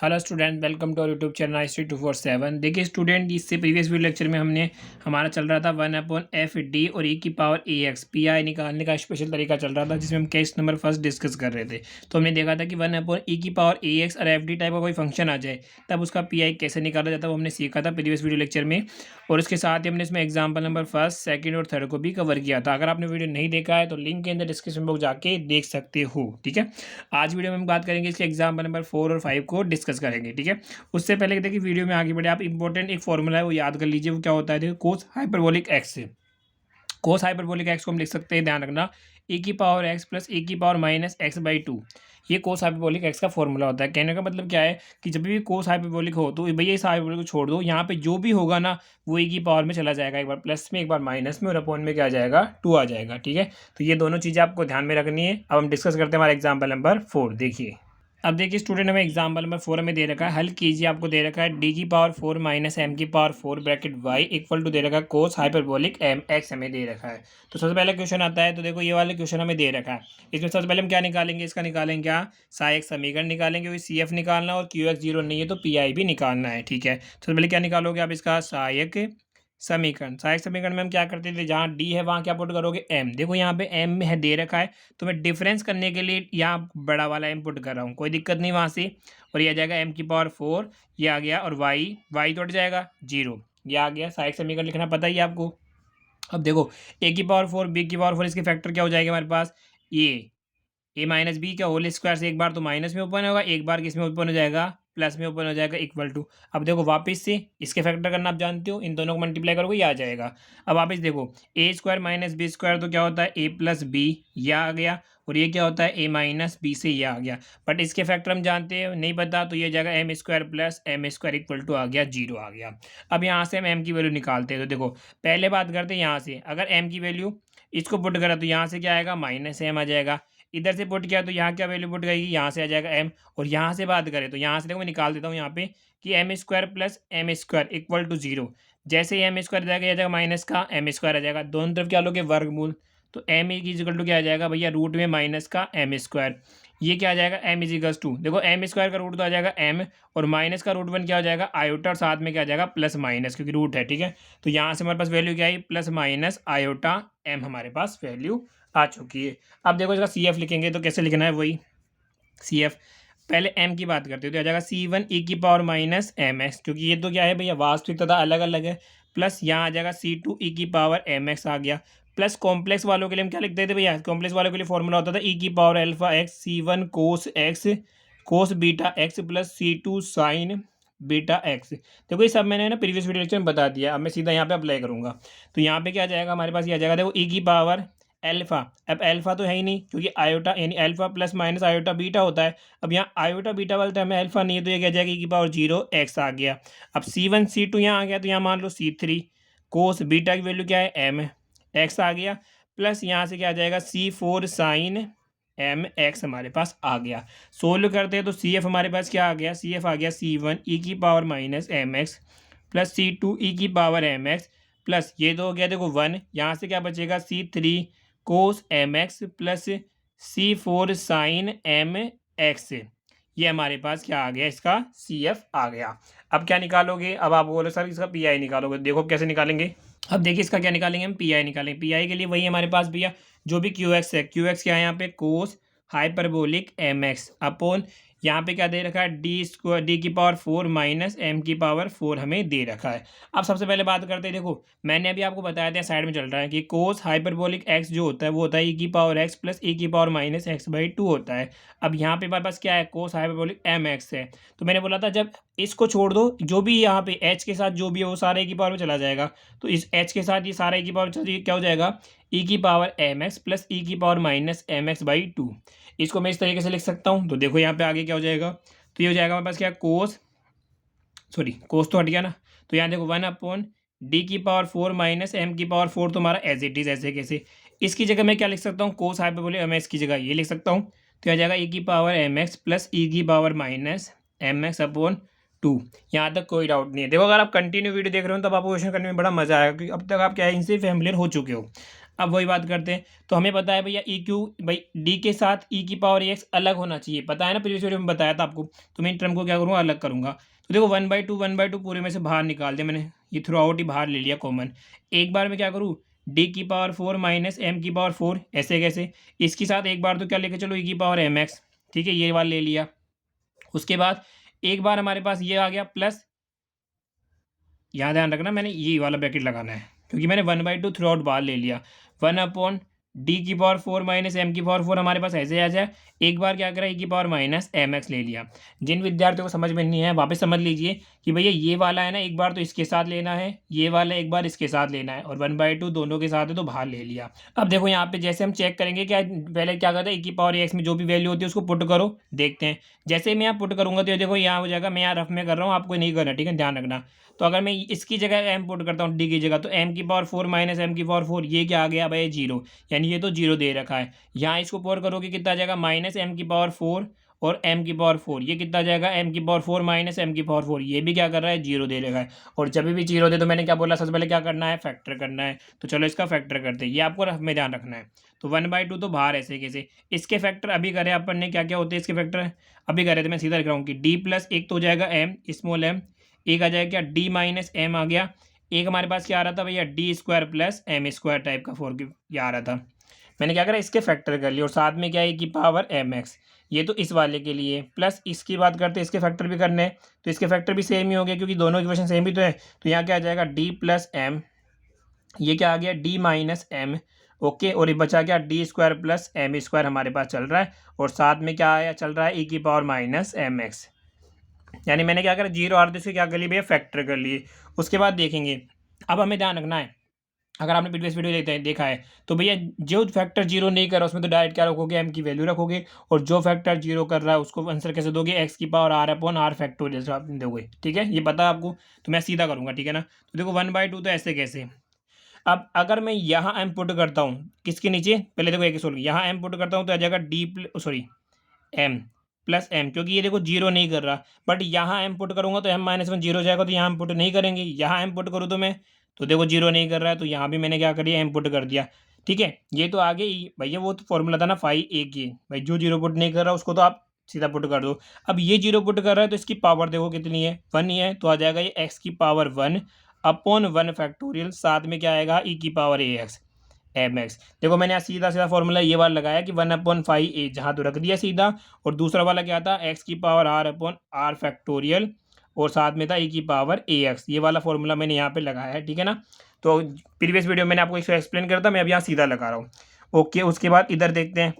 Hello student, welcome to our YouTube channel IC247। देखिए student, इससे previous video lecture में हमने हमारा चल रहा था 1/f(d) और e की पावर ax pi निकालने का स्पेशल तरीका चल रहा था, जिसमें हम केस नंबर फर्स्ट डिस्कस कर रहे थे। तो हमने देखा था कि 1/e की पावर ax और fd टाइप का कोई फंक्शन आ जाए तब उसका pi कैसे निकाला जाता है, वो हमने सीखा था प्रीवियस वीडियो लेक्चर में। और उसके साथ ही हमने इसमें एग्जाम्पल नंबर फर्स्ट, सेकेंड और थर्ड को भी कवर किया था। अगर आपने वीडियो नहीं देखा है तो लिंक के अंदर डिस्क्रिप्शन बॉक्स जाके देख सकते हो। ठीक है, आज वीडियो में हम बात करेंगे इसके एग्जाम्पल नंबर 4 और 5 को डिस्कस करेंगे। ठीक है, उससे पहले देखिए वीडियो में आगे बढ़े, आप इंपॉर्टेंट एक फॉर्मूला है वो याद कर लीजिए। वो क्या होता है, देखिए कोस हाइपरबोलिक एक्स से कोस हाइपरबोलिक एक्स को हम लिख सकते हैं, ध्यान रखना, ए की पावर एक्स प्लस ए की power minus x by two. ये कोस हाइपरबोलिक एक्स का फॉर्मूला होता है। कहने का मतलब क्या है कि जब भी कोस हाइपरबोलिक हो तो भैया इस हाइपरबोलिक को छोड़ दो, यहाँ पे जो भी होगा ना वो ए की पावर में चला जाएगा, एक बार प्लस में एक बार माइनस में, और अपॉन में क्या आ जाएगा, 2 आ जाएगा। ठीक है, तो ये दोनों चीज़ें आपको ध्यान में रखनी है। अब हम डिस्कस करते हैं हमारा एग्जाम्पल नंबर 4। देखिए, अब देखिए स्टूडेंट, हमें एग्जाम्पल नंबर 4 में दे रखा है, हल कीजिए। आपको दे रखा है डी की पावर 4 माइनस एम की power 4 bracket Y equal to दे रखा है कोस हाइपरबोलिक एम एक्स हमें दे रखा है। तो सबसे पहले क्वेश्चन आता है, तो देखो ये वाला क्वेश्चन हमें दे रखा है। इसमें सबसे पहले हम क्या निकालेंगे, इसका निकालेंगे क्या, साई एक्स समीकरण निकालेंगे, वही सी एफ निकालना और क्यू एक्स जीरो नहीं है तो पी आई भी निकालना है। ठीक है, सबसे पहले क्या निकालोगे आप, इसका सहायक सहायक समीकरण में हम क्या करते थे, जहाँ डी है वहाँ क्या पुट करोगे, एम। देखो यहाँ पे एम है दे रखा है, तो मैं डिफरेंस करने के लिए यहाँ बड़ा वाला एम पुट कर रहा हूँ, कोई दिक्कत नहीं वहाँ से। और ये आ जाएगा एम की पावर 4, ये आ गया, और वाई तो हट जाएगा 0, ये आ गया। सहायक समीकरण लिखना पता ही है आपको। अब देखो ए की पावर 4 बी की पावर 4, इसके फैक्टर क्या हो जाएगा हमारे पास, ए माइनस बी का होल स्क्वायर से एक बार तो माइनस में ओपन होगा, एक बार किस में ओपन हो जाएगा, प्लस में ओपन हो जाएगा, इक्वल टू। अब देखो वापस से इसके फैक्टर करना आप जानते हो, इन दोनों को मल्टीप्लाई करोगे ये आ जाएगा। अब वापस देखो, ए स्क्वायर माइनस बी स्क्वायर तो क्या होता है, ए प्लस बी, यह आ गया। और ये क्या होता है, ए माइनस बी से ये आ गया। बट इसके फैक्टर हम जानते हैं नहीं पता, तो ये जाएगा M square plus M square equal to आ गया 0 आ गया। अब यहाँ से हम एम की वैल्यू निकालते हैं। तो देखो पहले बात करते हैं यहाँ से, अगर एम की वैल्यू इसको पुट करा तो यहाँ से क्या आएगा, माइनस एम आ जाएगा। इधर से पुट किया तो यहाँ क्या वैल्यू पुट गई, यहाँ से आ जाएगा एम। और यहाँ से बात करें तो यहाँ से देखो मैं निकाल देता हूँ यहाँ पे कि m square plus M square equal to 0। जैसे ही एम स्क्वायर जाएगा, आ जाएगा माइनस का एम स्क्वायर आ जाएगा, दोनों तरफ क्या लोगे, वर्गमूल। तो एम इजिकल टू क्या आ जाएगा भैया, रूट में माइनस का एम स्क्वायर। ये क्या आ जाएगा, एम इजिकल्स टू, देखो एम स्क्वायर का रूट तो आ जाएगा एम, और माइनस का रूट वन क्या हो जाएगा, आयोटा, और साथ में क्या आ जाएगा, प्लस माइनस, क्योंकि रूट है। ठीक है, तो यहाँ से हमारे पास वैल्यू क्या आई, प्लस माइनस आयोटा एम हमारे पास वैल्यू आ चुकी है। अब देखो इसका सी एफ लिखेंगे तो कैसे लिखना है, वही सी एफ, पहले एम की बात करते हो तो आ जाएगा C1 e की पावर माइनस एम एक्स, क्योंकि ये तो क्या है भैया वास्तविक तथा अलग अलग है। प्लस यहाँ आ जाएगा C2 e की पावर एम एक्स आ गया। प्लस कॉम्प्लेक्स वालों के लिए हम क्या लिखते थे भैया, कॉम्प्लेक्स वालों के लिए फॉर्मूला होता था e की power alpha x C1 cos x कोस beta x plus C2 sign beta x. देखो ये सब मैंने ना प्रीवियस वीडियो लेक्चर में बता दिया, अब मैं सीधा यहाँ पे अप्लाई करूँगा। तो यहाँ पे क्या आ जाएगा हमारे पास, ये आ जाएगा देखो e की पावर एल्फा। अब एल्फा तो है ही नहीं, क्योंकि आयोटा यानी alpha plus minus iota beta होता है। अब यहाँ आयोटा बीटा वाले टाइम में एल्फा नहीं है, तो ये क्या जाएगा, e की पावर 0 एक्स आ गया। अब C1 C2 यहाँ आ गया, तो यहाँ मान लो C3 कोस बीटा की वैल्यू क्या है, एम एक्स आ गया। प्लस यहाँ से क्या आ जाएगा, C4 साइन एम एक्स हमारे पास आ गया। सोल्व करते हैं तो सी एफ हमारे पास क्या आ गया, सी एफ आ गया C1 e की power minus m x plus C2 e की पावर एम एक्स प्लस ये तो हो गया देखो 1, यहाँ से क्या बचेगा, C3 cos M x plus C4 sine M x. ये हमारे पास क्या आ गया, इसका सी एफ आ गया। अब क्या निकालोगे, अब आप बोलो सर इसका पी आई निकालोगे, देखो कैसे निकालेंगे। अब देखिए इसका क्या निकालेंगे, हम पी आई निकालेंगे। पी आई के लिए वही हमारे पास भैया जो भी क्यू एक्स है, क्यू एक्स क्या है यहाँ पे, cos hyperbolic M x upon यहाँ पे क्या दे रखा है, डी स्क्वायर डी की पावर 4 माइनस एम की पावर 4 हमें दे रखा है। अब सबसे पहले बात करते हैं, देखो मैंने अभी आपको बताया था साइड में चल रहा है कि कोस हाइपरबोलिक एक्स जो होता है वो होता है ई की पावर एक्स प्लस ई की पावर माइनस एक्स बाई 2 होता है। अब यहाँ पे हमारे पास क्या है, कोस हाइपरबोलिक एम एक्स है। तो मैंने बोला था जब इसको छोड़ दो, जो भी यहाँ पे एच के साथ जो भी है वो सारे ई की पावर में चला जाएगा। तो इस एच के साथ ये सारा ई की पावर क्या हो जाएगा, ई की power m x plus e की power minus m x by 2। इसको मैं इस तरीके से लिख सकता हूँ। तो देखो यहाँ पे आगे क्या हो जाएगा, तो ये हो जाएगा हमारे पास क्या, कोस तो हट गया ना। तो यहाँ देखो 1 अपॉन डी की पावर 4 माइनस एम की पावर 4 तुम्हारा एज इट इज ऐसे कैसे। इसकी जगह मैं क्या लिख सकता हूँ, कोस हाइपरबोलिक एम एक्स की जगह ये लिख सकता हूँ। तो आ जाएगा ई की power m x plus e की power minus m x upon 2। यहाँ तक कोई डाउट नहीं है। देखो अगर आप कंटिन्यू वीडियो देख रहे हो तब आपको क्वेश्चन करने में बड़ा मजा आएगा, क्योंकि अब तक आप क्या है इनसे फैमिलियर हो चुके हो। अब वही बात करते हैं, तो हमें पता है भैया ई क्यू भाई डी के साथ ई की पावर एक्स अलग होना चाहिए, पता है ना, प्रीवियस वीडियो में बताया था आपको। तो मैं इन टर्म को क्या करूँगा, अलग करूँगा। तो देखो 1/2 पूरे में से बाहर निकाल दिया मैंने, ये थ्रू आउट ही बाहर ले लिया कॉमन। एक बार मैं क्या करूँ, डी की पावर 4 माइनस एम की पावर 4, ऐसे कैसे, इसके साथ एक बार तो क्या लेके चलो ई की पावर एम एक्स, ठीक है, ये वाला ले लिया। उसके बाद एक बार हमारे पास ये आ गया प्लस, यहाँ ध्यान रखना मैंने ये वाला ब्रैकेट लगाना है, क्योंकि मैंने 1/2 थ्रू आउट बाहर ले लिया। 1 डी की पावर 4 माइनस एम की पावर 4 हमारे पास ऐसे आ जाए। एक बार क्या करा, ई की पावर माइनस एम एक्स ले लिया। जिन विद्यार्थियों को समझ में नहीं है वापस समझ लीजिए कि भैया ये वाला है ना, एक बार तो इसके साथ लेना है, ये वाला एक बार इसके साथ लेना है, और 1/2 दोनों के साथ है तो बाहर ले लिया। अब देखो यहाँ पे जैसे हम चेक करेंगे, क्या पहले क्या करता है, ई की पावर एक्स में जो भी वैल्यू होती है उसको पुट करो, देखते हैं। जैसे मैं यहाँ पुट करूँगा तो ये देखो यहाँ हो जाएगा, मैं यहाँ रफ में कर रहा हूँ, आपको नहीं करना, ठीक है, ध्यान रखना। तो अगर मैं इसकी जगह एम पुट करता हूँ डी की जगह, तो एम की पावर 4 माइनस एम की पावर 4, ये क्या आ गया भाई, जीरो, यानी ये तो जीरो दे रखा है। यहाँ इसको पुट करोगे कितना आ जाएगा, माइनस एम की पावर 4 और एम की पावर 4, ये कितना आ जाएगा, एम की पावर 4 माइनस एम की पावर 4, ये भी क्या कर रहा है, जीरो दे रखा है। और जब भी जीरो दे तो मैंने क्या बोला, सबसे पहले क्या करना है, फैक्टर करना है। तो चलो इसका फैक्टर करते हैं, ये आपको रफ में ध्यान रखना है। तो 1/2 तो बाहर ऐसे कैसे, इसके फैक्टर अभी करे अपन ने, क्या क्या होते हैं इसके फैक्टर अभी करे, तो मैं सीधा लिख रहा हूँ कि डी प्लस एक तो हो जाएगा एम स्मॉल एम, एक आ जाएगा क्या, डी माइनस एम आ गया, एक हमारे पास क्या आ रहा था भैया, D square plus M square type का 4 ये आ रहा था। मैंने क्या करा, इसके फैक्टर कर लिया, और साथ में क्या है की पावर एम एक्स, ये तो इस वाले के लिए, प्लस इसकी बात करते हैं, इसके फैक्टर भी करने हैं, तो इसके फैक्टर भी सेम ही हो गए क्योंकि दोनों इक्वेशन सेम ही तो है। तो यहाँ क्या आ जाएगा, डी प्लस एम, ये क्या आ गया, डी माइनस एम, ओके, और ये बचा क्या, D square plus M square हमारे पास चल रहा है, और साथ में क्या आया चल रहा है, ई की पावर माइनस एम एक्स। यानी मैंने क्या करा, जीरो आर से क्या कर लिए भैया, फैक्टर कर लिए। उसके बाद देखेंगे, अब हमें ध्यान रखना है, अगर आपने प्रीवियस वीडियो देखा है तो भैया जो फैक्टर जीरो नहीं कर रहा उसमें तो डायरेक्ट क्या रखोगे, एम की वैल्यू रखोगे, और जो फैक्टर जीरो कर रहा है उसको आंसर कैसे दोगे, एक्स की power r upon r factorial आप दोगे, ठीक है, ये पता है आपको। तो मैं सीधा करूँगा, ठीक है ना। तो देखो 1/2 तो ऐसे कैसे, अब अगर मैं यहाँ एम पुट करता हूँ किसके नीचे, पहले देखो एक सोल्व, यहाँ एम पुट करता हूँ तो आ जाएगा D sorry m plus m, क्योंकि ये देखो जीरो नहीं कर रहा, बट यहाँ एम पुट करूँगा तो एम-1 जीरो हो जाएगा, तो यहाँ एम पुट नहीं करेंगे, यहाँ एम पुट करूँ तो मैं, तो देखो जीरो नहीं कर रहा है, तो यहाँ भी मैंने क्या कर दिया, एम पुट कर दिया, ठीक है। ये तो आगे भैया वो तो फॉर्मूला था ना फाई ए की, भाई जो जीरो पुट नहीं कर रहा उसको तो आप सीधा पुट कर दो। अब ये जीरो पुट कर रहा है तो इसकी पावर देखो कितनी है, 1 ही है, तो आ जाएगा ये एक्स की पावर 1 अपॉन 1 फैक्टोरियल, साथ में क्या आएगा, ई की power A x M x. देखो मैंने यहाँ सीधा सीधा फॉर्मूला ये वाला लगाया कि 1/5 जहाँ तो रख दिया सीधा, और दूसरा वाला क्या था, एक्स की power r upon r factorial, और साथ में था ई की पावर ए एक्स, ये वाला फॉर्मूला मैंने यहाँ पे लगाया है, ठीक है ना। तो प्रीवियस वीडियो मैंने आपको इसको एक्सप्लेन करता, मैं अब यहाँ सीधा लगा रहा हूँ, ओके। उसके बाद इधर देखते हैं,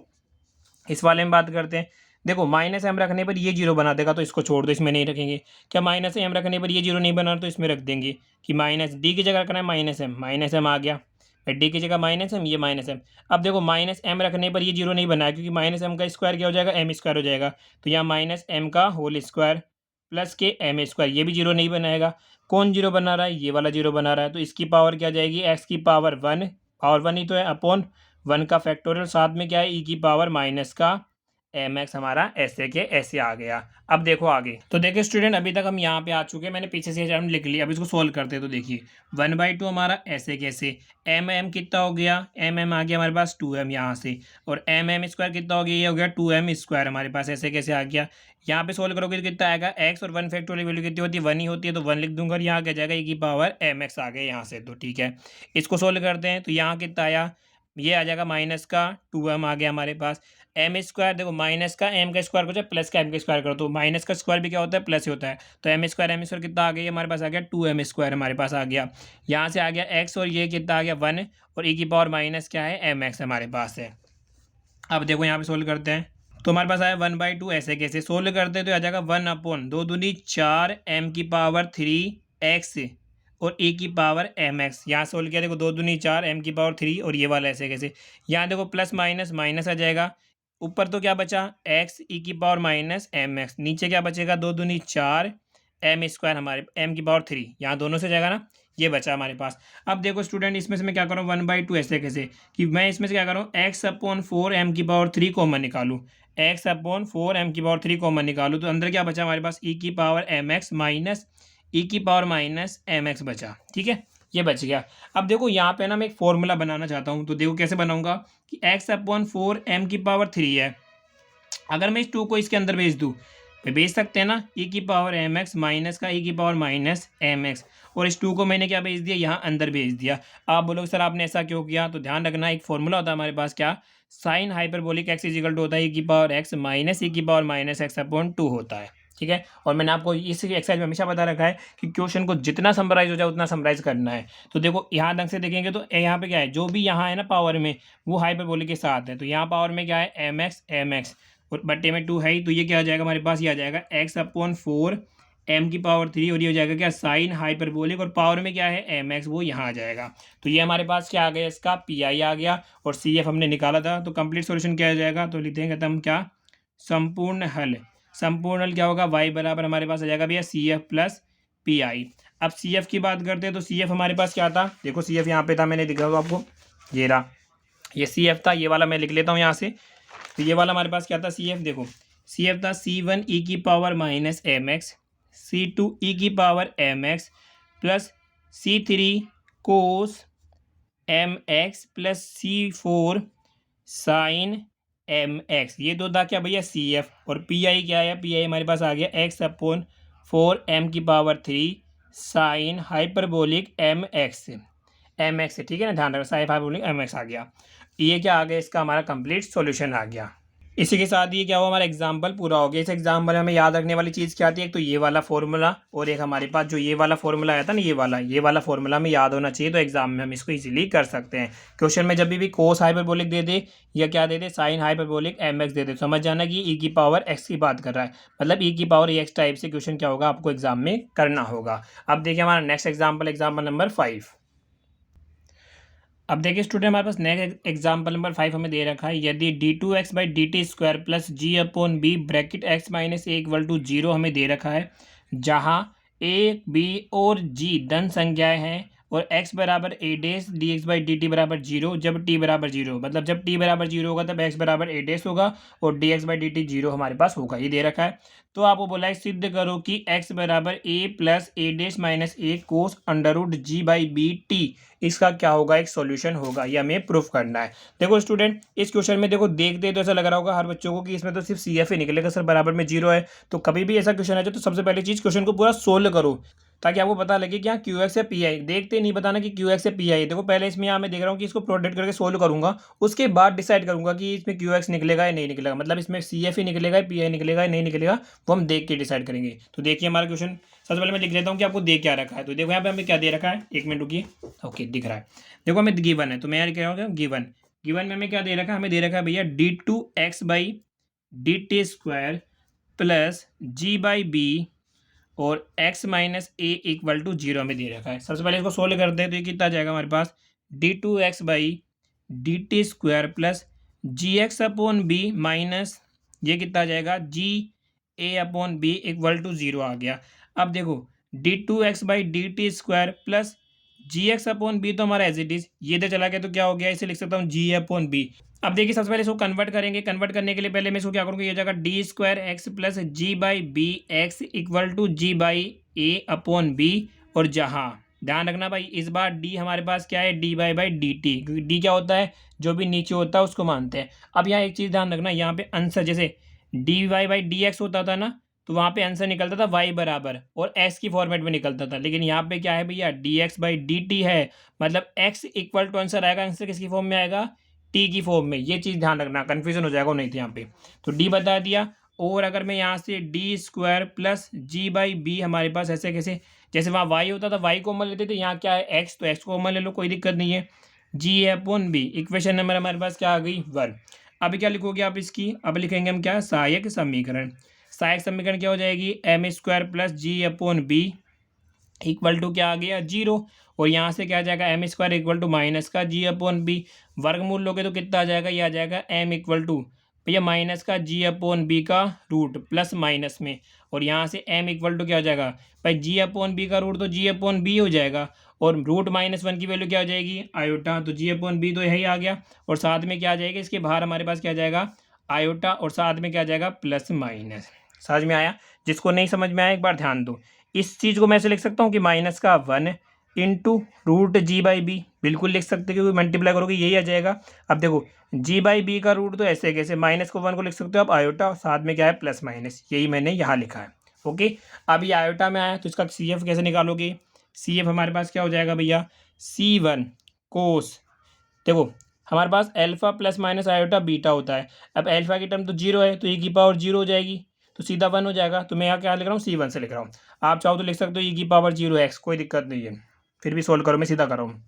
इस वाले में बात करते हैं। देखो माइनस एम रखने पर ये जीरो बना देगा, तो इसको छोड़ दो, इसमें नहीं रखेंगे। क्या माइनस एम रखने पर ये जीरो नहीं बना तो इसमें रख देंगे, कि माइनस डी की जगह रखना है माइनस एम आ गया, डी की जगह माइनस एम, ये माइनस एम। अब देखो माइनस एम रखने पर ये जीरो नहीं बना है, क्योंकि माइनस एम का स्क्वायर क्या हो जाएगा, एम स्क्वायर हो जाएगा, तो यहाँ माइनस एम का होल स्क्वायर प्लस के एम स्क्वायर, ये भी जीरो नहीं बनाएगा। कौन जीरो बना रहा है, ये वाला जीरो बना रहा है, तो इसकी पावर क्या जाएगी, एक्स की पावर 1, पावर 1 ही तो है, अपॉन 1 का फैक्टोरियल, साथ में क्या है, ई की पावर माइनस का एम एक्स, हमारा ऐसे के ऐसे आ गया। अब देखो आगे, तो देखिए स्टूडेंट अभी तक हम यहाँ पे आ चुके हैं, मैंने पीछे से हम लिख लिया, अब इसको सोल्व करते हैं। तो देखिए 1/2 हमारा ऐसे कैसे, एम कितना हो गया, एम आ गया हमारे पास 2m यहाँ से, और एम स्क्वायर कितना हो गया, ये हो गया 2m स्क्वायर हमारे पास, ऐसे कैसे आ गया। यहाँ पे सोल्व करोगे तो कितना आएगा, एक्स और 1 फैक्टोरियल वैल्यू कितनी होती है, 1 ही होती है, तो 1 लिख दूंगा, और यहाँ क्या जाएगा, ई की पावर एम एक्स आ गया यहाँ से, तो ठीक है। इसको सोल्व करते हैं, तो यहाँ कितना आया, ये आ जाएगा माइनस का 2m आ गया हमारे पास, एम स्क्वायर, देखो माइनस का एम का स्क्वायर को प्लस का एम का स्क्वायर करो, तो माइनस का स्क्वायर भी क्या होता है, प्लस ही होता है, तो एम स्क्वायर कितना आ गया, हमारे पास आ गया 2m स्क्वायर हमारे पास आ गया। यहाँ से आ गया एक्स, और ये कितना आ गया 1, और ई की पावर माइनस क्या है, एम एक्स हमारे पास है। अब देखो यहाँ पे सोल्व करते हैं, तो हमारे पास आया 1/2, ऐसे कैसे सोल्व करते हैं, तो आ जाएगा 1/2 एम की पावर 3 एक्स और ई की पावर एम एक्स। यहाँ सोल्व किया, देखो 2×4 एम की पावर 3, और ये वाला ऐसे कैसे, यहाँ देखो प्लस माइनस माइनस आ जाएगा, ऊपर तो क्या बचा, एक्स ई की पावर माइनस एम एक्स, नीचे क्या बचेगा, 2×4 एम स्क्वायर हमारे एम की पावर 3, यहाँ दोनों से जाएगा ना, ये बचा हमारे पास। अब देखो स्टूडेंट इसमें से मैं क्या करूँ, 1/2 ऐसे कैसे, कि मैं इसमें से क्या करूँ, x/4 एम की पावर 3 कॉमन निकालूँ, x/4 एम की पावर 3 कॉमन निकालूँ, तो अंदर क्या बचा हमारे पास, ई की पावर एम एक्स माइनस ई की पावर माइनस एम एक्स बचा, ठीक है। ये बच गया। अब देखो यहाँ पे ना मैं एक फॉर्मूला बनाना चाहता हूँ, तो देखो कैसे बनाऊंगा कि x/4 है। अगर मैं इस 2 को इसके अंदर भेज दूँ, भेज सकते हैं ना, e⁻mx माइनस का e⁻−mx, और इस 2 को मैंने क्या भेज दिया, यहाँ अंदर भेज दिया। आप बोलोगे सर आपने ऐसा क्यों किया, तो ध्यान रखना एक फॉर्मूला होता है हमारे पास, क्या, sine hyperbolic x is equal to होता है e⁻x माइनस e⁻−x/2 होता है। ठीक है, और मैंने आपको इस एक्सरसाइज में हमेशा बता रखा है कि क्वेश्चन को जितना समराइज हो जाए उतना समराइज करना है। तो देखो यहाँ ढंग से देखेंगे तो यहाँ पे क्या है, जो भी यहाँ है ना पावर में, वो हाइपरबोलिक के साथ है। तो यहाँ पावर में क्या है, mx और बट्टे में 2 है ही, तो ये क्या आ जाएगा हमारे पास, ये आ जाएगा x/4 m⁻3, और ये हो जाएगा क्या, साइन हाइपरबोलिक, और पावर में क्या है mx, वो यहाँ आ जाएगा। तो ये हमारे पास क्या आ गया, इसका पी आ गया, और CF हमने निकाला था। तो कंप्लीट सॉल्यूशन क्या आ जाएगा, तो लिख देंगे हम क्या, संपूर्ण हल। संपूर्ण हल क्या होगा, y बराबर हमारे पास आ जाएगा भैया CF प्लस PI। अब CF की बात करते हैं, तो CF हमारे पास क्या था, देखो CF यहाँ पे था, मैंने दिखा दो आपको, ये रहा, ये CF था, ये वाला मैं लिख लेता हूँ यहाँ से। तो ये वाला हमारे पास क्या था CF, देखो CF था C1 e⁻−mx, C2 e⁻mx plus C3 cos mx plus C4 sin mx, ये दो था क्या भैया CF, और PI क्या है, PI हमारे पास आ गया x/4 m⁻3 sine hyperbolic mx, ठीक है ना, ध्यान रखना, साइन हाइपरबोलिक mx आ गया। ये क्या आ गया, इसका हमारा कंप्लीट सॉल्यूशन आ गया। इसी के साथ ये क्या हुआ, हमारा एग्जाम्पल पूरा हो गया। इस एग्जाम्पल में हमें याद रखने वाली चीज़ क्या आती है, एक तो ये वाला फॉर्मूला, और एक हमारे पास जो ये वाला फॉर्मूला आया था ना, ये वाला फॉर्मूला हमें याद होना चाहिए, तो एग्जाम में हम इसको इजीली कर सकते हैं। क्वेश्चन में जब भी कोस हाइपरबोलिक दे दे या क्या दे दे, साइन हाइपरबोलिक mx दे दे, समझ जाना कि e⁻x की बात कर रहा है, मतलब e⁻x टाइप से क्वेश्चन क्या होगा, आपको एग्जाम में करना होगा। अब देखिए हमारा नेक्स्ट एग्जाम्पल नंबर 5। अब देखिए स्टूडेंट, हमारे पास नेक्स्ट एग्जाम्पल नंबर 5 हमें दे रखा है, यदि d2x/dt² plus g/b bracket x-a = 0 हमें दे रखा है, जहाँ a, b और g धन संख्याएं हैं, और x बराबर a डैश dx/dt बराबर 0 जब t बराबर 0, मतलब जब t बराबर 0 होगा तब x बराबर a डैश होगा और dx/dt 0 हमारे पास होगा, ये दे रखा है। तो आपको बोला है सिद्ध करो कि x बराबर a plus a dash minus a cos √g/bt, इसका क्या होगा, एक सॉल्यूशन होगा, ये हमें प्रूफ करना है। देखो स्टूडेंट, इस क्वेश्चन में देखो देखते तो ऐसा लग रहा होगा हर बच्चों को कि इसमें तो सिर्फ CF ही निकलेगा सर, बराबर में 0 है। तो कभी भी ऐसा क्वेश्चन आ जाए तो सबसे पहली चीज़ क्वेश्चन को पूरा सोल्व करो, ताकि आपको पता लगे कि यहाँ QX या PI, देखते नहीं बताना कि QX या PI। देखो पहले इसमें यहाँ मैं देख रहा हूँ कि इसको प्रोडक्ट करके सोल्व करूंगा, उसके बाद डिसाइड करूंगा कि इसमें QX निकलेगा या नहीं निकलेगा, मतलब इसमें CF ही निकलेगा या PI निकलेगा या नहीं निकलेगा, वो हम देख के डिसाइड करेंगे। तो देखिए हमारा क्वेश्चन, सबसे पहले मैं लिख लेता हूँ कि आपको दे क्या रखा है। तो देखो यहाँ पे हमें क्या दे रखा है, एक मिनट रुकिए, ओके दिख रहा है, देखो हमें गिवन है, तो मैं यहाँ कह रहा हूँ गिवन में हमें क्या दे रखा है, हमें दे रखा है भैया d2x/dt² प्लस g/b और x-a = 0 में दे रखा है। सबसे पहले इसको सोल्व करते हैं, तो ये कितना जाएगा हमारे पास, d2x/dt² प्लस gx/b माइनस ये कितना जाएगा, g/a/b = 0 आ गया। अब देखो d2x/dt² प्लस gx/b तो हमारा एज इट इज ये तो चला गया, तो क्या हो गया, इसे लिख सकता हूँ g/b। अब देखिए सबसे पहले इसको कन्वर्ट करेंगे, कन्वर्ट करने के लिए पहले मैं इसको क्या करूँगा, ये जगह d² प्लस g/bx = g/a/b, और जहाँ ध्यान रखना भाई इस बार d हमारे पास क्या है, dy/dt, क्योंकि d क्या होता है, जो भी नीचे होता है उसको मानते हैं। अब यहाँ एक चीज़ ध्यान रखना, यहाँ पे आंसर जैसे dy/dx होता था ना, तो वहाँ पे आंसर निकलता था y बराबर और x की फॉर्मेट में निकलता था, लेकिन यहाँ पे क्या है भैया, dx/dt है, मतलब x इक्वल टू आंसर आएगा, आंसर किसकी फॉर्म में आएगा, t की फॉर्म में। ये चीज़ ध्यान रखना, कन्फ्यूजन हो जाएगा नहीं तो यहाँ पे। तो d बता दिया, और अगर मैं यहाँ से d² प्लस g/b हमारे पास ऐसे कैसे, जैसे वहाँ y होता था y को कॉमन लेते थे, यहाँ क्या है x, तो x को कॉमन ले लो, कोई दिक्कत नहीं है। g/b इक्वेशन नंबर हमारे पास क्या आ गई, 1। अभी क्या लिखोगे आप इसकी, अब लिखेंगे हम क्या, सहायक समीकरण। सहायक समीकरण क्या हो जाएगी, m² plus g/b equal to क्या आ गया, 0, और यहाँ से क्या आ जाएगा, m² इक्वल टू माइनस का g/b, वर्गमूल लोगे तो कितना आ जाएगा, ये आ जाएगा m इक्वल टू भैया माइनस का g/b का रूट प्लस माइनस में, और यहाँ से m इक्वल टू क्या हो जाएगा भाई, g/b का रूट तो g/b हो जाएगा, और √-1 की वैल्यू क्या हो जाएगी, आयोटा, तो g/b तो यही आ गया, और साथ में क्या आ जाएगा, इसके बाहर हमारे पास क्या आ जाएगा, आयोटा, और साथ में क्या आ जाएगा, प्लस माइनस। समझ में आया, जिसको नहीं समझ में आया एक बार ध्यान दो, इस चीज़ को मैं ऐसे लिख सकता हूँ कि -1 into root ji by b, बिल्कुल लिख सकते हो क्योंकि मल्टीप्लाई करोगे यही आ जाएगा। अब देखो जी बाई बी का रूट तो ऐसे कैसे, माइनस को वन को लिख सकते हो आप आयोटा, और साथ में क्या है प्लस माइनस, यही मैंने यहाँ लिखा है। ओके, अब ये आयोटा में आया तो इसका सी एफ कैसे निकालोगे, सी एफ हमारे पास क्या हो जाएगा भैया, सी वन कोस, देखो हमारे पास alpha plus minus iota beta होता है। अब अल्फा की टर्म तो जीरो है तो ई की पावर जीरो हो जाएगी, तो सीधा वन हो जाएगा। तो मैं यहाँ क्या लिख रहा हूँ, सी वन से लिख रहा हूँ। आप चाहो तो लिख सकते हो ई की पावर जीरो एक्स, कोई दिक्कत नहीं है, फिर भी सोल्व करो, मैं सीधा कर रहा हूँ।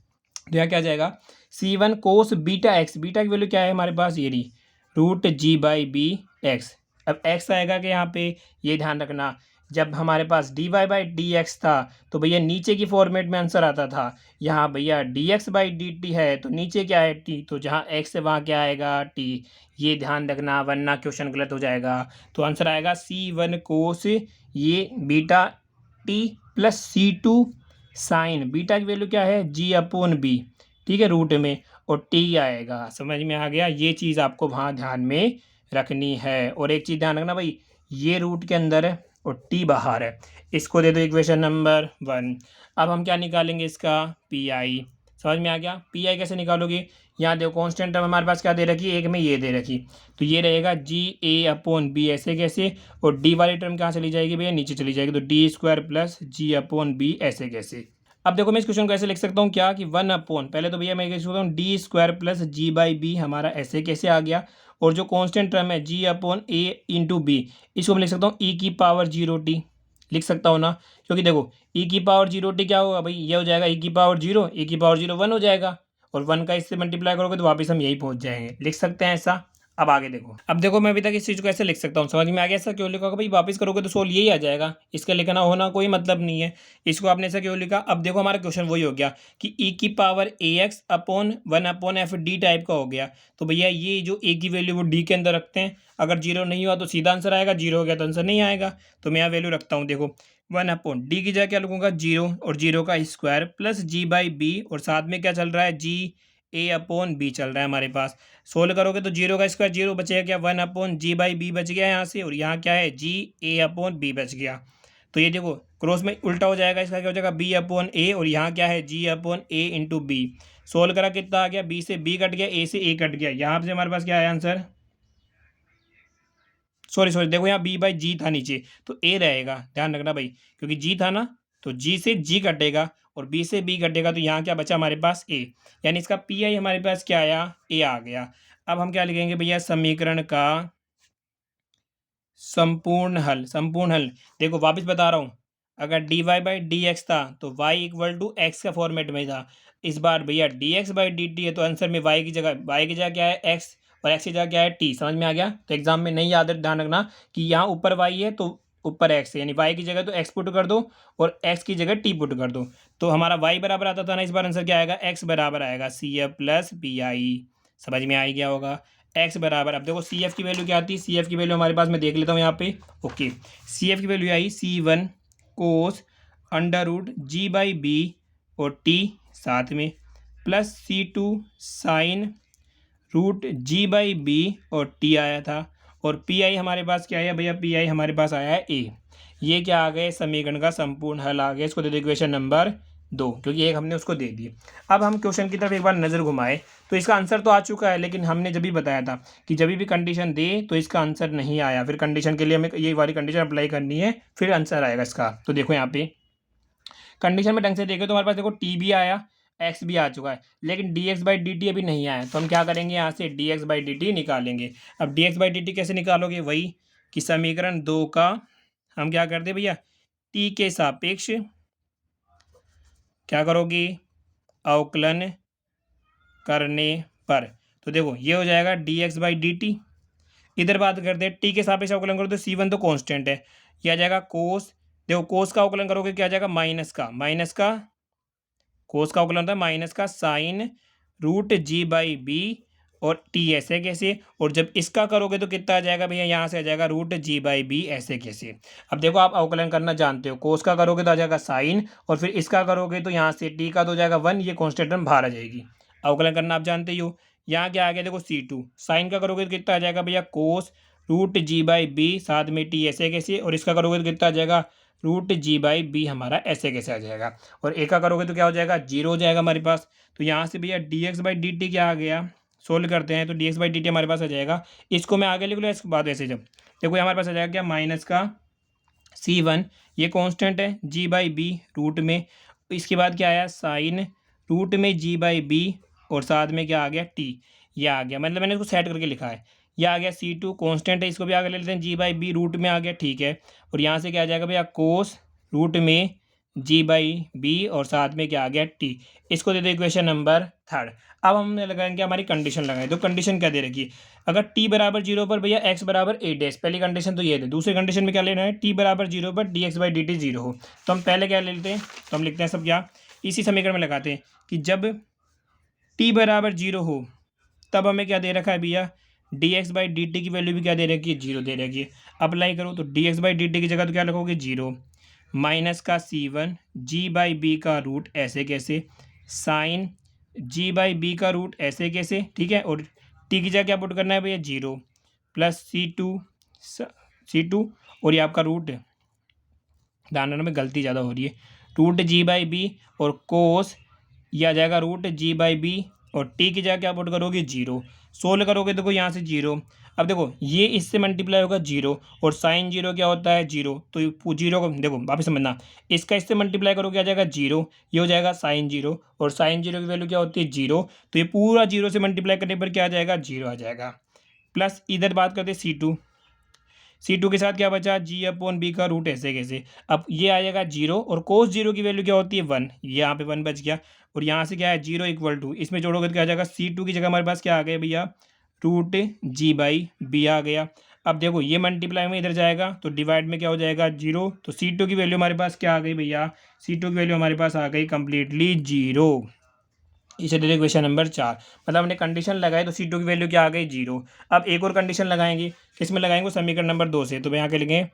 तो यहाँ क्या जाएगा, C one cos beta x, beta की वैल्यू क्या है हमारे पास, ये रही root ji by B x. अब एक्स आएगा कि यहाँ पे, ये ध्यान रखना, जब हमारे पास D Y by D x था तो भैया नीचे की फॉर्मेट में आंसर आता था। यहाँ भैया d x by d t है तो नीचे क्या है टी, तो जहाँ एक्स है वहाँ क्या आएगा टी, ये ध्यान रखना वरना क्वेश्चन गलत हो जाएगा। तो आंसर आएगा सी वन कोस ये beta t plus C two sine, beta की वैल्यू क्या है जी अपोन बी, ठीक है रूट में, और टी आएगा। समझ में आ गया, ये चीज़ आपको वहाँ ध्यान में रखनी है। और एक चीज़ ध्यान रखना भाई, ये रूट के अंदर है और टी बाहर है, इसको दे दो इक्वेशन नंबर वन। अब हम क्या निकालेंगे इसका पी आई, समझ में आ गया। पी आई कैसे निकालोगे, यहाँ देखो कांस्टेंट टर्म हमारे पास क्या दे रखी है, एक में ये दे रखी, तो ये रहेगा जी ए अपॉन बी ऐसे कैसे, और डी वाली टर्म कहाँ चली जाएगी भैया, नीचे चली जाएगी, तो डी स्क्वायर प्लस जी अपॉन बी ऐसे कैसे। अब देखो मैं इस क्वेश्चन को ऐसे लिख सकता हूँ क्या, कि वन अपॉन, पहले तो भैया मैं लिख सकता हूँ d square plus g by b, हमारा ऐसे कैसे आ गया, और जो कांस्टेंट टर्म है जी अपॉन ए इंटू बी, इसको मैं लिख सकता हूँ ई की पावर जीरो टी, लिख सकता हूँ ना, क्योंकि देखो ई की पावर जीरो टी क्या होगा भाई, ये हो जाएगा ई की पावर जीरो, ई की पावर जीरो वन हो जाएगा, और वन का इससे मल्टीप्लाई करोगे तो वापस हम यही पहुंच जाएंगे, लिख सकते हैं ऐसा। अब आगे देखो, अब देखो मैं अभी तक इस चीज़ को ऐसे लिख सकता हूँ, समझ में आ गया ऐसा क्यों लिखा होगा भाई, वापस करोगे तो सोल्व यही आ जाएगा, इसका लिखना होना कोई मतलब नहीं है, इसको आपने ऐसा क्यों लिखा। अब देखो हमारा क्वेश्चन वही हो गया कि ई की power A x upon one upon F D type का हो गया, तो भैया ये जो ए की वैल्यू वो डी के अंदर रखते हैं, अगर जीरो नहीं हुआ तो सीधा आंसर आएगा, जीरो हो गया तो आंसर नहीं आएगा, तो मैं यहाँ वैल्यू रखता हूँ, देखो वन अपॉन डी की जगह क्या लिखूंगा जीरो, और जीरो का square plus g by B, और साथ में क्या चल रहा है जी ए अपॉन बी चल रहा है हमारे पास। सोल्व करोगे तो जीरो का स्क्वायर जीरो बचेगा, क्या one upon g by b बच गया यहाँ से, और यहाँ क्या है जी ए अपॉन बी बच गया, तो ये देखो क्रॉस में उल्टा हो जाएगा, इसका क्या हो जाएगा बी अपॉन ए, और यहाँ क्या है जी अपॉन ए इंटू बी। सोल्व करा कितना आ गया, बी से बी कट गया, ए से ए कट गया, यहाँ से हमारे पास क्या है आंसर, सॉरी सॉरी देखो यहाँ बी बाई जी था नीचे, तो ए रहेगा, ध्यान रखना भाई, क्योंकि जी था ना, तो जी से जी कटेगा और बी से बी कटेगा, तो यहाँ क्या बचा हमारे पास ए, यानी इसका पी आई हमारे पास क्या आया, ए आ गया। अब हम क्या लिखेंगे भैया, समीकरण का संपूर्ण हल, संपूर्ण हल, देखो वापस बता रहा हूँ, अगर d Y by D x था तो वाई इक्वल टू एक्स का फॉर्मेट में था, इस बार भैया d x by d t है, तो आंसर में वाई की जगह क्या है एक्स, और एक्स की जगह क्या है टी, समझ में आ गया। तो एग्जाम में नहीं याद ध्यान रखना कि यहाँ ऊपर वाई है तो ऊपर एक्स है, यानी वाई की जगह तो एक्स पुट कर दो और एक्स की जगह टी पुट कर दो, तो हमारा वाई बराबर आता था ना, इस बार आंसर क्या आएगा, एक्स बराबर आएगा C F plus P I, समझ में आ ही गया होगा। एक्स बराबर, अब देखो सी एफ की वैल्यू क्या आती है, सी एफ की वैल्यू हमारे पास मैं देख लेता हूँ यहाँ पे, ओके सी एफ की वैल्यू आई C one cos under root ji by B और टी साथ में, plus C two sine root ji by B और टी आया था, और पी आई हमारे पास क्या आया भैया, पी आई हमारे पास आया है ए, ये क्या आ गए समीकरण का संपूर्ण हल आ गया, इसको दे दो इक्वेशन नंबर दो, क्योंकि एक हमने उसको दे दी। अब हम क्वेश्चन की तरफ एक बार नज़र घुमाए तो इसका आंसर तो आ चुका है, लेकिन हमने जब भी बताया था कि जब भी कंडीशन दे तो इसका आंसर नहीं आया, फिर कंडीशन के लिए हमें ये वाली कंडीशन अप्लाई करनी है, फिर आंसर आएगा इसका। तो देखो यहाँ पे कंडीशन में ढंग से देखें तो हमारे पास देखो टी भी आया, एक्स भी आ चुका है, लेकिन D x by d T अभी नहीं आया, तो हम क्या करेंगे यहाँ से D x by d T निकालेंगे। अब D x by d T कैसे निकालोगे, वही कि समीकरण दो का हम क्या करते भैया, टी के सापेक्ष क्या करोगे, अवकलन करने पर, तो देखो ये हो जाएगा D x by d T, इधर बात करते हैं टी के सापेक्ष अवकलन करो तो सी वन तो कांस्टेंट है, ये आ जाएगा कोस, देखो कोस का अवकलन करोगे क्या आ जाएगा माइनस का कोस का अवकलन होता है माइनस का sine root ji by B और टी ऐसे कैसे, और जब इसका करोगे तो कितना आ जाएगा भैया, यहाँ से आ जाएगा रूट जी बाई बी ऐसे कैसे। अब देखो आप अवकलन करना जानते हो, कोस का करोगे तो आ जाएगा साइन, और फिर इसका करोगे तो यहाँ से टी का तो हो जाएगा वन, ये कॉन्स्टेंट टर्म बाहर आ जाएगी, अवकलन करना आप जानते ही हो। यहाँ क्या आ गया देखो सी टू, साइन का करोगे तो कितना आ जाएगा भैया कोस रूट जी बाई बी साथ में टी ऐसे कैसे, और इसका करोगे तो कितना आ जाएगा रूट जी बाई बी हमारा ऐसे कैसे आ जाएगा। और ए का करोगे तो क्या हो जाएगा, जीरो हो जाएगा हमारे पास। तो यहाँ से भैया d x by d T क्या आ गया, सोल्व करते हैं तो D x by d T हमारे पास आ जाएगा। इसको मैं आगे लिख लूँ इसके बाद ऐसे, जब देखो हमारे पास आ जाएगा क्या, माइनस का C1, ये कांस्टेंट है, जी बाई बी रूट में। इसके बाद क्या आया, साइन रूट में जी बाई बी, और साथ में क्या आ गया, टी। ये आ गया, मतलब मैंने इसको सेट करके लिखा है। ये आ गया C2 कांस्टेंट है, इसको भी आगे ले लेते हैं, जी बाई बी रूट में आ गया, ठीक है। और यहाँ से क्या आ जाएगा भैया, कोस रूट में जी बाई बी, और साथ में क्या आ गया, टी। इसको दे दो इक्वेशन नंबर 3। अब हमने लगाएंगे हमारी कंडीशन लगाएं, तो कंडीशन क्या दे रखी है, अगर t बराबर जीरो पर भैया x बराबर ए डैश, पहली कंडीशन तो ये है। दूसरी कंडीशन में क्या लेना है, t बराबर जीरो पर D x by d T zero हो। तो हम पहले क्या ले लेते हैं, तो हम लिखते हैं सब क्या, इसी समीकरण में लगाते हैं कि जब t बराबर जीरो हो तब हमें क्या दे रखा है भैया, d x by d T की वैल्यू भी क्या दे रखी है, जीरो दे रखी है। अप्लाई करो तो D x by d T की जगह तो क्या लिखोगे, जीरो, माइनस का C1 जी बाई बी का रूट ऐसे कैसे, साइन जी बाई बी का रूट ऐसे कैसे, ठीक है। और टी की जगह क्या पुट करना है भैया, जीरो, प्लस C2 और ये आपका रूट, ध्यान रखना में गलती ज़्यादा हो रही है, रूट जी बाई बी और कोस ये आ जाएगा रूट जी बाई बी, और टी की जगह क्या पुट करोगे, जीरो। सोल्व करोगे देखो यहाँ से जीरो, अब देखो ये इससे मल्टीप्लाई होगा जीरो, और साइन जीरो क्या होता है, जीरो। तो जीरो को देखो वापस समझना, इसका इससे मल्टीप्लाई करोगे आ जाएगा जीरो, ये हो जाएगा साइन जीरो, और साइन जीरो की वैल्यू क्या होती है, जीरो। तो ये पूरा जीरो से मल्टीप्लाई करने पर क्या आ जाएगा, जीरो आ जाएगा। प्लस इधर बात करते हैं C2 के साथ क्या बचा, जी अपॉन बी का रूट ऐसे कैसे। अब ये आ जाएगा जीरो, और कोस जीरो की वैल्यू क्या होती है, वन, यहाँ पे वन बच गया। और यहाँ से क्या है, जीरो इक्वल टू, इसमें जोड़ोगे तो क्या आ जाएगा, C2 की जगह हमारे पास क्या आ गया भैया, रूट जी बाई बी आ गया। अब देखो ये मल्टीप्लाई में इधर जाएगा तो डिवाइड में क्या हो जाएगा, जीरो। तो C2 की वैल्यू हमारे पास क्या आ गई भैया, C2 की वैल्यू हमारे पास आ गई कंप्लीटली जीरो। इसे दे दे क्वेश्चन नंबर 4, मतलब हमने कंडीशन लगाई तो C2 की वैल्यू क्या आ गई, जीरो। अब एक और कंडीशन लगाएंगे, किसमें लगाएंगे, समीकरण नंबर 2 से। तो यहाँ के लिखें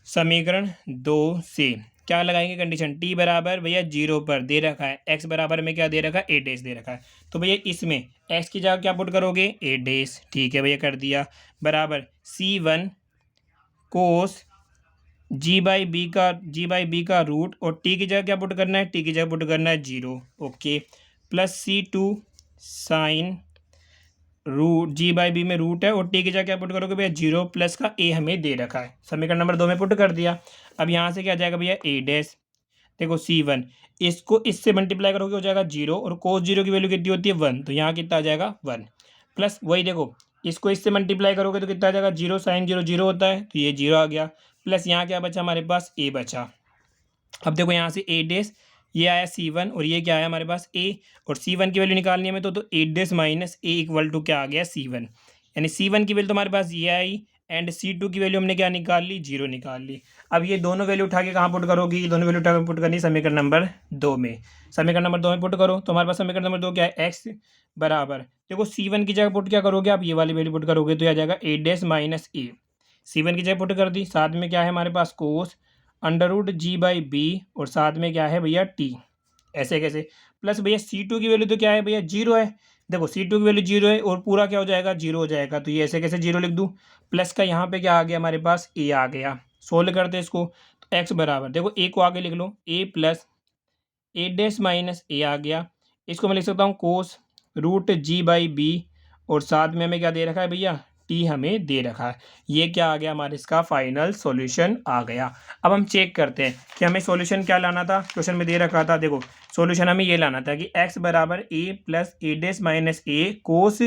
समीकरण 2 से क्या लगाएंगे कंडीशन, t बराबर भैया जीरो पर दे रखा है, x बराबर में क्या दे रखा है, ए डैश दे रखा है। तो भैया इसमें x की जगह क्या पुट करोगे, ए डैश, ठीक है भैया कर दिया, बराबर C1 cos g by b का रूट, और t की जगह क्या पुट करना है, t की जगह पुट करना है zero, okay, plus C2 sine root ji by b में रूट है, और टी की जगह क्या पुट करोगे भैया, जीरो, प्लस का ए हमें दे रखा है, समीकरण नंबर 2 में पुट कर दिया। अब यहाँ से क्या आ जाएगा भैया, ए डैश, देखो C1 इसको इससे मल्टीप्लाई करोगे हो जाएगा जीरो, और कोस जीरो की वैल्यू कितनी होती है, वन, तो यहाँ कितना आ जाएगा, वन, प्लस वही देखो इसको इससे मल्टीप्लाई करोगे तो कितना आ जाएगा, जीरो, साइन जीरो जीरो होता है, तो ये जीरो आ गया, प्लस यहाँ क्या बचा हमारे पास, ए बचा। अब देखो यहाँ से ए डैश, ये आया C1, और ये क्या आया हमारे पास, ए, और C1 की वैल्यू निकालनी है हमें, तो A dash minus A equal to क्या आ गया, C1, यानी C1 की वैल्यू तो हमारे पास ये आई, एंड C2 की वैल्यू हमने क्या निकाल ली, जीरो निकाल ली। अब ये दोनों वैल्यू उठा के कहाँ पुट करोगी, ये दोनों वैल्यू उठा के पुट करनी समीकरण नंबर 2 में। समीकरण नंबर 2 में पुट करो तो हमारे पास समीकरण नंबर 2 क्या है, एक्स बराबर, देखो C1 की जगह पुट क्या करोगे आप, ये वाली वैल्यू पुट करोगे तो आ जाएगा ए डैश माइनस ए, C1 की जगह पुट कर दी, साथ में क्या है हमारे पास, cos under root ji by B, और साथ में क्या है भैया, टी, ऐसे कैसे, प्लस भैया C2 की वैल्यू तो क्या है भैया, जीरो है, देखो C2 की वैल्यू जीरो है, और पूरा क्या हो जाएगा, जीरो हो जाएगा, तो ये ऐसे कैसे जीरो लिख दूँ, प्लस का यहाँ पे क्या आ गया हमारे पास, ए आ गया। सोल्व करते हैं इसको, तो एक्स बराबर, देखो ए को आगे लिख लो, ए प्लस ए डैश माइनस ए आ गया, इसको मैं लिख सकता हूँ कोस रूट जी बाई बी, और साथ में हमें क्या दे रखा है भैया, टी हमें दे रखा है। ये क्या आ गया हमारे इसका फाइनल सॉल्यूशन आ गया। अब हम चेक करते हैं कि हमें सॉल्यूशन क्या लाना था, क्वेश्चन में दे रखा था, देखो सॉल्यूशन हमें ये लाना था कि x बराबर A plus A dash minus A cos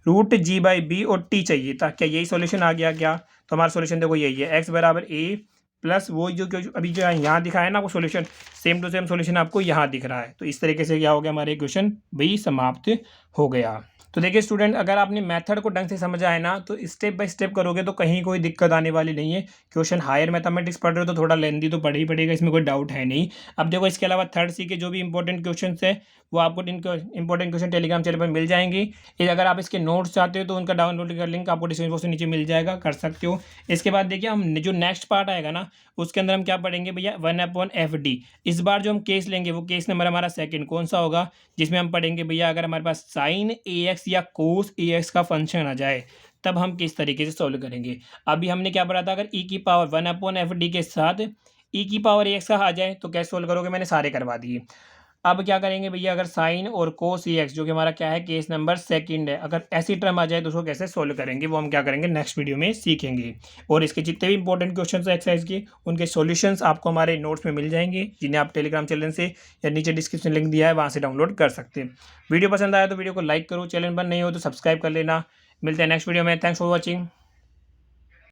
root ji by B, और टी चाहिए था, क्या यही सॉल्यूशन आ गया क्या, तो हमारा सॉल्यूशन देखो यही है, x बराबर ए प्लस वो जो अभी जो यहाँ दिखाया है ना वो solution, same to same solution आपको यहाँ दिख रहा है। तो इस तरीके से क्या हो गया, हमारे क्वेश्चन भी समाप्त हो गया। तो देखिए स्टूडेंट, अगर आपने मेथड को ढंग से समझा है ना, तो स्टेप बाय स्टेप करोगे तो कहीं कोई दिक्कत आने वाली नहीं है। क्वेश्चन हायर मैथमेटिक्स पढ़ रहे हो तो थोड़ा लेंदी तो पढ़ ही पड़ेगा, इसमें कोई डाउट है नहीं। अब देखो इसके अलावा थर्ड सी के जो भी इंपॉर्टेंट क्वेश्चन है वो आपको इंपॉर्टेंट क्वेश्चन टेलीग्राम चैनल पर मिल जाएंगे। अगर आप इसके नोट्स चाहते हो तो उनका डाउनलोड का लिंक आपको डिस्क्रिप्शन बॉक्स में नीचे मिल जाएगा, कर सकते हो। इसके बाद देखिए हम जो नेक्स्ट पार्ट आएगा ना, उसके अंदर हम क्या पढ़ेंगे भैया, 1/FD। इस बार जो हम केस लेंगे वो केस नंबर हमारा सेकंड कौन सा होगा, जिसमें हम पढ़ेंगे भैया अगर हमारे पास साइन AX या कोस AX का फंक्शन आ जाए तब हम किस तरीके से सॉल्व करेंगे। अभी हमने क्या पढ़ा था, अगर e की पावर 1/FD के साथ ई की पावर ए एक्स का आ जाए तो कैसे सोल्व करोगे, मैंने सारे करवा दिए। अब क्या करेंगे भैया, अगर साइन और कोस ई एक्स जो कि हमारा क्या है केस नंबर सेकंड है, अगर ऐसी टर्म आ जाए तो उसको कैसे सोल्व करेंगे वो हम क्या करेंगे नेक्स्ट वीडियो में सीखेंगे। और इसके जितने भी इंपॉर्टेंट क्वेश्चन है एक्सरसाइज के उनके सॉल्यूशंस आपको हमारे नोट्स में मिल जाएंगे, जिन्हें आप टेलीग्राम चैनल से या नीचे डिस्क्रिप्शन लिंक दिया है वहाँ से डाउनलोड कर सकते हैं। वीडियो पसंद आया तो वीडियो को लाइक करो, चैनल पर नहीं हो तो सब्सक्राइब कर लेना। मिलते हैं नेक्स्ट वीडियो में। Thanks for watching.